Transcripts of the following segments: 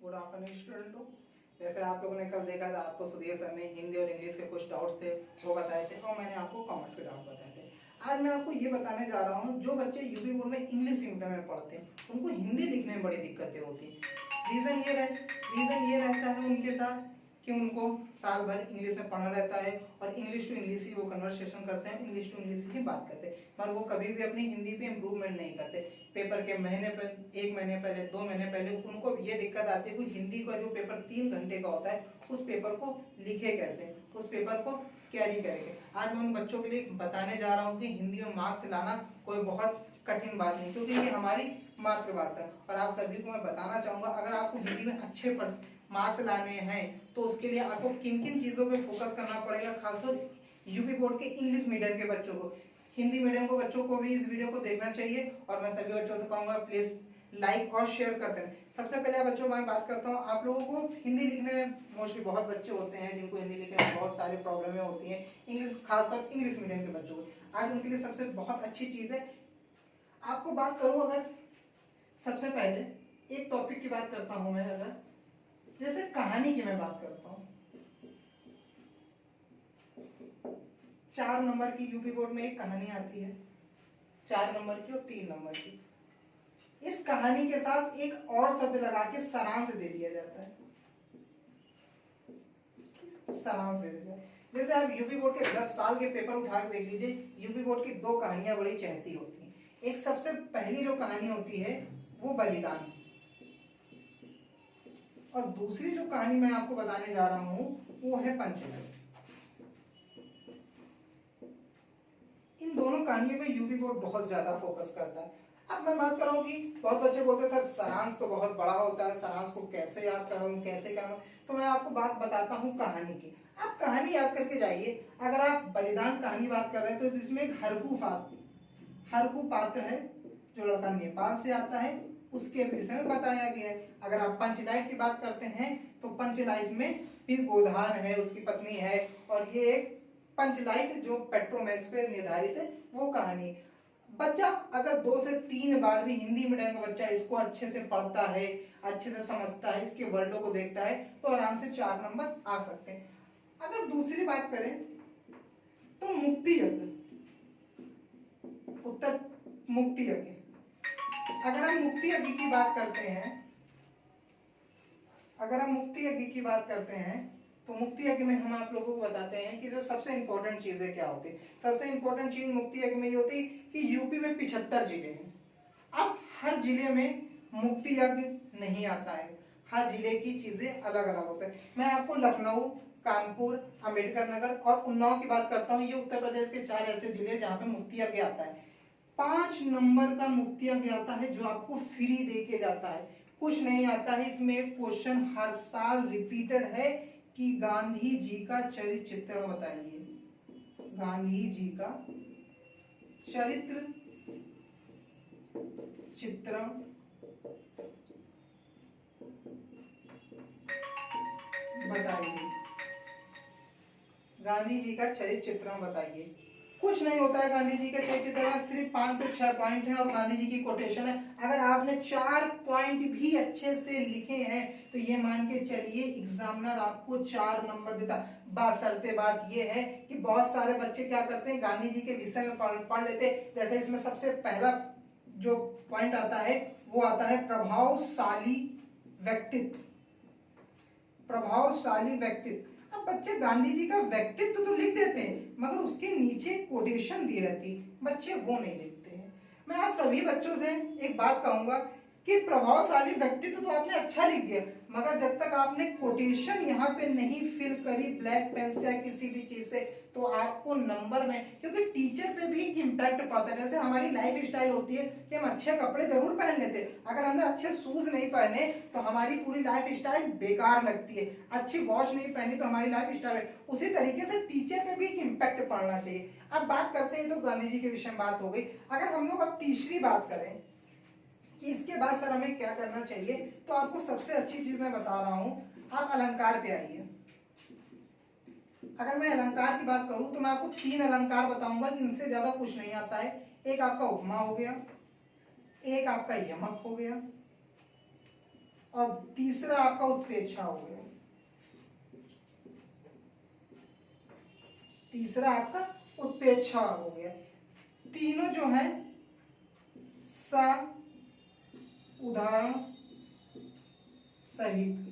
Good afternoon स्टूडेंटों। जैसे आप लोगों ने कल देखा था, आपको सुधीर सर ने हिंदी और इंग्लिश के कुछ डाउट्स थे वो बताए थे और मैंने आपको कॉमर्स के डाउट बताए थे। आज मैं आपको ये बताने जा रहा हूँ, जो बच्चे यूपी बोर्ड में इंग्लिश मीडियम में पढ़ते हैं उनको हिंदी लिखने में बड़ी दिक्कतें होती हैं। रीज़न ये रहता है उनके साथ कि उनको साल भर इंग्लिश में पढ़ना रहता है और इंग्लिश टू इंग्लिश ही वो कन्वर्सेशन करते हैं, इंग्लिश टू इंग्लिश ही बात करते हैं, पर वो कभी भी अपनी हिंदी पे इम्प्रूवमेंट नहीं करते। पेपर के महीने पर 1 महीने पहले 2 महीने पहले उनको ये दिक्कत आती है कि हिंदी का जो पेपर 3 घंटे का होता है उस पेपर को लिखे कैसे, उस पेपर को कैरी करेंगे। आज मैं उन बच्चों के लिए बताने जा रहा हूँ कि हिंदी में मार्क्स लाना कोई बहुत कठिन बात नहीं, क्योंकि ये हमारी मातृभाषा है। और आप सभी को मैं बताना चाहूंगा, अगर आपको हिंदी में अच्छे मार्क्स लाने हैं तो उसके लिए आपको किन किन चीजों पे फोकस करना पड़ेगा, खासकर यूपी बोर्ड के इंग्लिश मीडियम के बच्चों को। हिंदी मीडियम के बच्चों को भी इस वीडियो को देखना चाहिए और मैं सभी बच्चों से कहूंगा प्लीज लाइक और शेयर करते हैं। सबसे पहले बच्चों मैं बात करता हूँ, आप लोगों को हिंदी लिखने में मोस्टली बहुत बच्चे होते हैं जिनको हिंदी लिखने में बहुत सारी प्रॉब्लमें होती हैं, इंग्लिश खासतौर इंग्लिश मीडियम के बच्चों को। आज उनके लिए सबसे बहुत अच्छी चीज है, आपको बात करूं अगर सबसे पहले एक टॉपिक की बात करता हूं मैं, अगर जैसे कहानी की मैं बात करता हूं, 4 नंबर की यूपी बोर्ड में एक कहानी आती है, 4 नंबर की और 3 नंबर की। इस कहानी के साथ एक और शब्द लगा के सारांश दे दिया जाता है, सारांश दे दिया। जैसे आप यूपी बोर्ड के 10 साल के पेपर उठा के देख लीजिए, यूपी बोर्ड की 2 कहानियां बड़ी चहती होती हैं। एक सबसे पहली जो कहानी होती है वो बलिदान, और दूसरी जो कहानी मैं आपको बताने जा रहा हूं वो है पंचतंत्र। इन दोनों कहानियों पे यूपी बोर्ड बहुत ज्यादा फोकस करता है। अब मैं बात कर रहा हूँ कि बहुत बच्चे बोलते हैं सर सारांश तो बहुत बड़ा होता है, सारांश को कैसे याद करूं, कैसे करूं, तो मैं आपको बात बताता हूँ कहानी की। आप कहानी याद करके जाइए। अगर आप बलिदान कहानी बात कर रहे हैं तो इसमें एक हरकू पात्र है जो लड़का नेपाल से आता है, उसके विषय में बताया गया है। अगर आप पंचलाइट की बात करते हैं तो पंचलाइट में भी गोधान है, उसकी पत्नी है, और ये एक पंचलाइट जो पेट्रोमैक्स पे निर्धारित है वो कहानी। बच्चा अगर 2 से 3 बार भी हिंदी मीडियम का बच्चा इसको अच्छे से पढ़ता है, अच्छे से समझता है, इसके वर्डों को देखता है तो आराम से 4 नंबर आ सकते हैं। अगर दूसरी बात करें तो मुक्ति यज्ञ, उत्तर मुक्ति यज्ञ। अगर हम मुक्ति यज्ञ की बात करते हैं, अगर हम मुक्ति यज्ञ की बात करते हैं तो मुक्ति यज्ञ में हम आप लोगों को बताते हैं कि जो सबसे इंपॉर्टेंट चीजें क्या होती है। सबसे इंपॉर्टेंट चीज मुक्ति यज्ञ में ये होती है कि यूपी में 75 जिले हैं। अब हर जिले में मुक्ति यज्ञ नहीं आता है, हर जिले की चीजें अलग अलग होती है। मैं आपको लखनऊ, कानपुर, अंबेडकर नगर और उन्नाव की बात करता हूँ। ये उत्तर प्रदेश के 4 ऐसे जिले जहाँ पे मुक्ति यज्ञ आता है। 5 नंबर का मुक्ति यज्ञ आता है जो आपको फ्री दे के जाता है, कुछ नहीं आता है। इसमें एक क्वेश्चन हर साल रिपीटेड है कि गांधी जी का चरित्र चित्रण बताइए, गांधी जी का चरित्र चित्रण बताइए, गांधी जी का चरित्र चित्रण बताइए। कुछ नहीं होता है गांधी जी के चरित्र चित्रण, सिर्फ 5 से 6 पॉइंट है और गांधी जी की कोटेशन है। अगर आपने 4 पॉइंट भी अच्छे से लिखे हैं तो ये मान के चलिए एग्जामिनर आपको 4 नंबर देता। बशर्ते बात ये है कि बहुत सारे बच्चे क्या करते हैं, गांधी जी के विषय में पढ़ लेते। जैसे इसमें सबसे पहला जो पॉइंट आता है वो आता है प्रभावशाली व्यक्तित्व, प्रभावशाली व्यक्तित्व। अब बच्चे गांधी जी का व्यक्तित्व तो लिख देते हैं मगर उसके नीचे कोटेशन दी रहती, बच्चे वो नहीं लिखते हैं। मैं आज सभी बच्चों से एक बात कहूंगा कि प्रभावशाली व्यक्तित्व तो आपने अच्छा लिख दिया, मगर जब तक आपने कोटेशन यहाँ पे नहीं फिल करी ब्लैक पेन से या किसी भी चीज से तो आपको नंबर में, क्योंकि टीचर पे भी इम्पैक्ट पड़ता है। जैसे हमारी लाइफ स्टाइल होती है कि हम अच्छे कपड़े जरूर पहन लेते हैं, अगर हमने अच्छे शूज नहीं पहने तो हमारी पूरी लाइफ स्टाइल बेकार लगती है, अच्छी वॉच नहीं पहनी तो हमारी लाइफ स्टाइल। उसी तरीके से टीचर पे भी एक इम्पैक्ट पड़ना चाहिए। अब बात करते हैं तो गांधी जी के विषय में बात हो गई। अगर हम लोग अब तीसरी बात करें कि इसके बाद सर हमें क्या करना चाहिए, तो आपको सबसे अच्छी चीज मैं बता रहा हूं, आप अलंकार पे आइए। अगर मैं अलंकार की बात करूं तो मैं आपको 3 अलंकार बताऊंगा कि इनसे ज्यादा कुछ नहीं आता है। एक आपका उपमा हो गया, एक आपका यमक हो गया, और तीसरा आपका उत्प्रेक्षा हो गया, तीसरा आपका उत्प्रेक्षा हो गया। तीनों जो है सा उदाहरण सहित,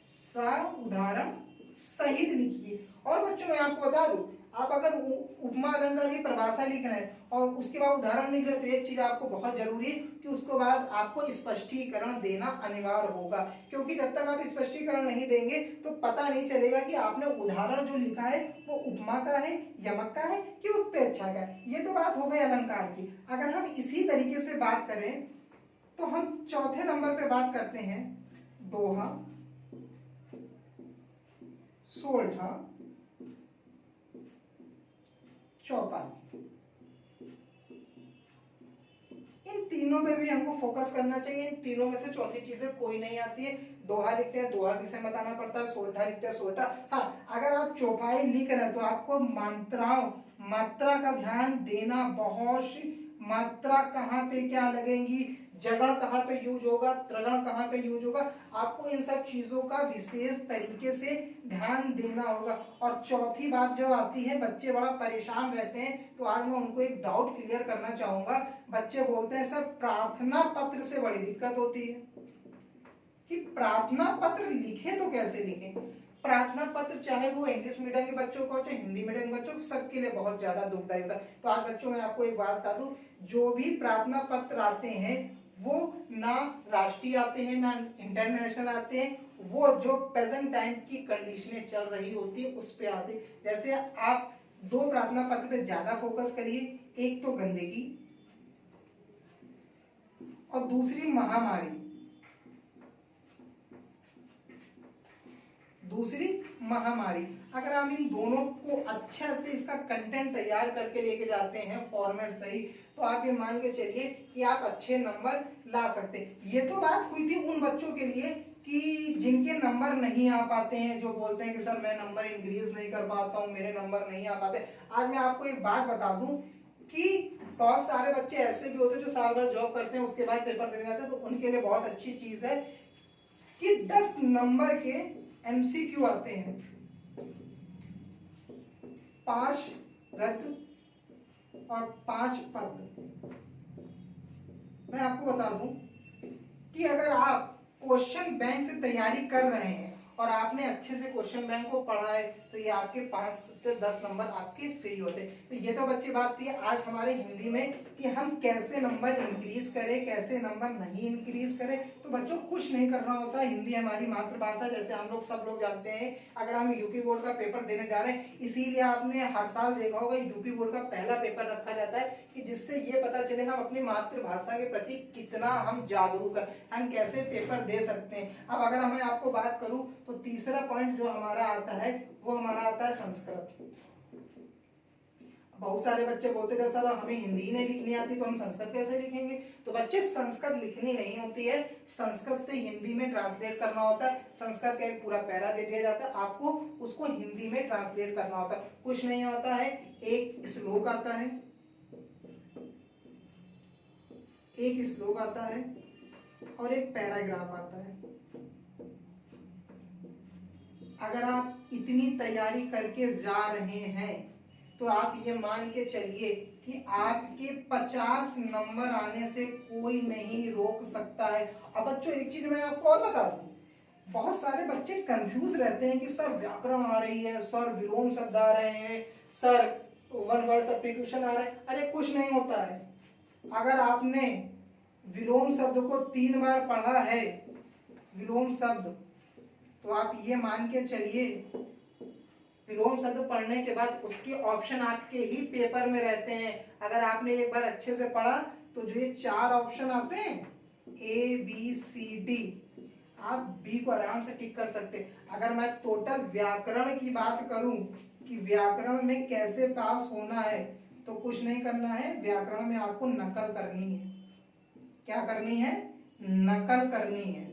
सा उदाहरण सहित लिखिए। और बच्चों मैं आपको बता दूं, आप अगर उपमा अलंकार की परिभाषा लिख रहे हैं और उसके बाद उदाहरण लिख रहे हैं, तो एक चीज आपको बहुत जरूरी है कि उसके बाद आपको स्पष्टीकरण देना अनिवार्य होगा, क्योंकि जब तक आप स्पष्टीकरण नहीं देंगे तो पता नहीं चलेगा कि आपने उदाहरण जो लिखा है वो उपमा का है, यमक का है कि उत्प्रेक्षा का है। ये तो बात हो गई अलंकार की। अगर हम इसी तरीके से बात करें तो हम चौथे नंबर पे बात करते हैं दोहा, सोलहा, चौपाई। इन तीनों पे भी हमको फोकस करना चाहिए। इन तीनों में से चौथी चीजें कोई नहीं आती है। दोहा लिखते हैं, दोहा किसे बताना पड़ता है, सोलठा लिखते हैं, सोलठा। हाँ, अगर आप चौपाई लिख रहे हैं तो आपको मात्रा का ध्यान देना बहुत। मात्रा कहाँ पे क्या लगेंगी, जगह कहाँ पे यूज होगा, त्रिगण कहाँ पे यूज होगा, आपको इन सब चीजों का विशेष तरीके से ध्यान देना होगा। और चौथी बात जो आती है, बच्चे बड़ा परेशान रहते हैं, तो आज मैं उनको एक डाउट क्लियर करना चाहूंगा। बच्चे बोलते हैं सर प्रार्थना पत्र से बड़ी दिक्कत होती है कि प्रार्थना पत्र लिखे तो कैसे लिखें। प्रार्थना पत्र चाहे वो इंग्लिश मीडियम के बच्चों को, चाहे हिंदी मीडियम के बच्चों को, सबके लिए बहुत ज्यादा दुखदायी होता है। तो आज बच्चों मैं आपको एक बात बता दूं, जो भी प्रार्थना पत्र आते हैं वो ना राष्ट्रीय आते हैं ना इंटरनेशनल आते हैं, वो जो प्रेजेंट टाइम की कंडीशनें चल रही होती है उस पे आते। जैसे आप दो प्रार्थना पत्र पे ज्यादा फोकस करिए, एक तो गंदगी और दूसरी महामारी। दूसरी महामारी। अगर आप इन दोनों को अच्छा से इसका कंटेंट तैयार करके लेके जाते हैं फॉर्मेट सही, तो आप ये मान के चलिए कि आप अच्छे नंबर ला सकते हैं। ये तो बात हुई थी उन बच्चों के लिए कि जिनके नंबर नहीं आ पाते हैं, जो बोलते हैं कि सर मैं नंबर इंक्रीज नहीं कर पाता हूं, मेरे नंबर नहीं आ पाते। आज मैं आपको एक बात बता दूं कि बहुत सारे बच्चे ऐसे भी होते हैं जो साल भर जॉब करते हैं, उसके बाद पेपर देने जाते हैं, तो उनके लिए बहुत अच्छी चीज है कि 10 नंबर के एमसीक्यू आते हैं, 5 गद्य और 5 पद। मैं आपको बता दूं कि अगर आप क्वेश्चन बैंक से तैयारी कर रहे हैं और आपने अच्छे से क्वेश्चन बैंक को पढ़ा है, तो ये आपके 5 से 10 नंबर आपके फ्री होते। तो ये तो बच्चे बात थी आज हमारे हिंदी में कि हम कैसे नंबर इंक्रीज करें, कैसे नंबर नहीं इंक्रीज करें। तो बच्चों कुछ नहीं करना होता, हिंदी हमारी मातृभाषा, जैसे हम लोग सब लोग जानते हैं। अगर हम यूपी बोर्ड का पेपर देने जा रहे हैं, इसीलिए आपने हर साल देखा होगा यूपी बोर्ड का पहला पेपर रखा जाता है कि जिससे ये पता चले हम अपनी मातृभाषा के प्रति कितना हम जागरूक हैं, हम कैसे पेपर दे सकते हैं। अब अगर मैं आपको बात करूं तो तीसरा पॉइंट जो हमारा आता है वो हमारा आता है संस्कृत। बहुत सारे बच्चे बोलते थे सर हमें हिंदी नहीं लिखनी आती तो हम संस्कृत कैसे लिखेंगे। तो बच्चे संस्कृत लिखनी नहीं होती है, संस्कृत से हिंदी में ट्रांसलेट करना होता है। संस्कृत का एक पूरा पैरा दे दिया जाता है, आपको उसको हिंदी में ट्रांसलेट करना होता है। कुछ नहीं होता है, एक श्लोक आता है, एक श्लोक आता है और एक पैराग्राफ आता है। अगर आप इतनी तैयारी करके जा रहे हैं तो आप ये मान के चलिए कि आपके 50 नंबर आने से कोई नहीं रोक सकता है। अब बच्चों एक चीज मैं आपको और बता दूं, बहुत सारे बच्चे कंफ्यूज रहते हैं कि सर व्याकरण आ रही है, सर विलोम शब्द आ रहे हैं, सर वन वर्ड सब्स्टिट्यूशन आ रहे हैं। अरे कुछ नहीं होता है। अगर आपने विलोम शब्द को 3 बार पढ़ा है, विलोम शब्द, तो आप ये मान के चलिए विलोम शब्द पढ़ने के बाद उसके ऑप्शन आपके ही पेपर में रहते हैं। अगर आपने एक बार अच्छे से पढ़ा तो जो ये 4 ऑप्शन आते हैं ABCD, आप बी को आराम से टिक कर सकते। अगर मैं टोटल व्याकरण की बात करूं कि व्याकरण में कैसे पास होना है, तो कुछ नहीं करना है, व्याकरण में आपको नकल करनी है। क्या करनी है? नकल करनी है।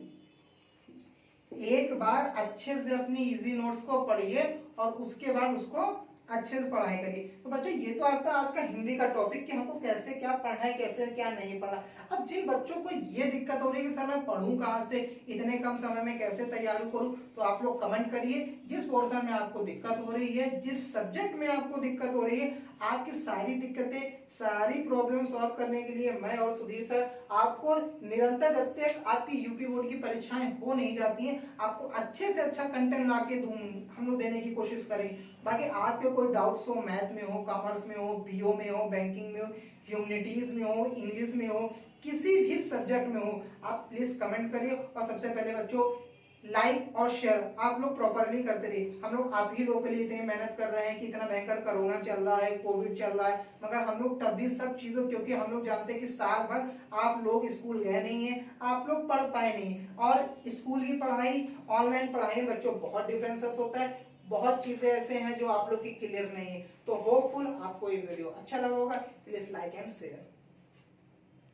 एक बार अच्छे से अपनी इजी नोट्स को पढ़िए और उसके बाद उसको अच्छे से पढ़ाई करिए। तो बच्चों ये तो आज का हिंदी का टॉपिक कि हमको कैसे क्या पढ़ना है, कैसे क्या नहीं पढ़ना। अब जिन बच्चों को ये दिक्कत हो रही है कि सर मैं पढ़ूं कहाँ से, इतने कम समय में कैसे तैयारी करूं, तो आप लोग कमेंट करिए जिस पोर्शन में आपको दिक्कत हो रही है, जिस सब्जेक्ट में आपको दिक्कत हो रही है। आपकी सारी दिक्कतें, सारी प्रॉब्लम सॉल्व करने के लिए मैं और सुधीर सर आपको निरंतर, जब तक आपकी यूपी बोर्ड की परीक्षाएं हो नहीं जाती हैं, आपको अच्छे से अच्छा कंटेंट ला के हम लोग देने की कोशिश करेंगे। बाकी आपके कोई डाउट्स हो, मैथ में हो, कॉमर्स में हो, बीओ में हो, बैंकिंग में हो, ह्यूमैनिटीज में हो, इंग्लिश में हो, किसी भी सब्जेक्ट में हो, आप प्लीज कमेंट करिए। और सबसे पहले बच्चों लाइक और शेयर आप लोग प्रॉपरली करते रहिए। हम लोग आप ही लोगों के लिए इतनी मेहनत कर रहे हैं कि इतना भयंकर कोरोना चल रहा है, कोविड चल रहा है, मगर हम लोग तब भी सब चीजों, क्योंकि हम लोग जानते हैं कि साल भर आप लोग स्कूल गए नहीं है, आप लोग पढ़ पाए नहीं। और स्कूल की पढ़ाई, ऑनलाइन पढ़ाई में बच्चों बहुत डिफरेंसेस होता है, बहुत चीजें ऐसे हैं जो आप लोग की क्लियर नहीं है। तो होपफुल आपको ये वीडियो अच्छा लगा होगा। Please like and share.